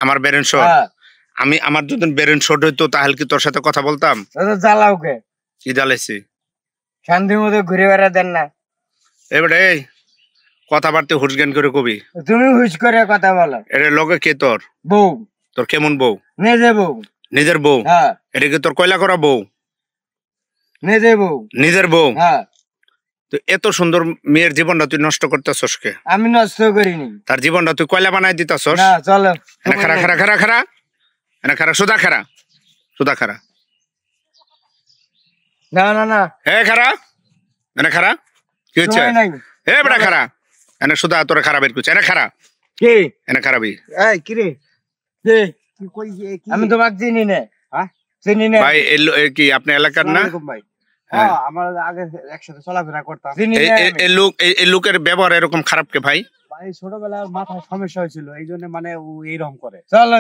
আমার brain shot আমি আমার যদি ব্রেন শট হইতো তাহলে কি তোর সাথে কথা বলতাম? জ্বালাও কে? কি জ্বালাইছি? শান্তির মতো ঘুরে বেড়া দেন না। এবারে কথাবার্তা হুঁশজ্ঞান করে কবি। তুমি হুশ করে কথা বলো। এটা লগে কে তোর? বউ। তোর কেমন বউ? নিজে বউ। নিজের বউ? হ্যাঁ। এটা কি তোর কয়লা করা বউ? নিজে বউ। নিজের বউ? হ্যাঁ। তো এত সুন্দর মেয়ের জীবনটা তুই নষ্ট করতেছস কে? আমি নষ্ট করিনি। তার জীবনটা তুই কয়লা বানাই দিতেছস? না চলো। এনে খারা খারা খারা খারা এনে খারা সুদা খারা সুদা খারা। না না না। হে খারা এনে খারা কি হচ্ছে? হে বড় খারা এনে সুদা তোর খারাপ বের করছে। এনে খারা কি? এনে খারাপই। এই কি রে? কে? কি কই কি? আমি তোমাকে চিনি না। হ্যাঁ? চিনি না। ভাই কি আপনি এলাকার না? ভাই। হ্যাঁ আমরা আগে একসাথে চলাফেরা করতাম। এই লোকের ব্যবহার এরকম খারাপ কে ভাই? ভাই ছোটবেলায় মাথায় সমস্যা হয়েছিল এইজন্য মানে ও এইরকম করে। চলো।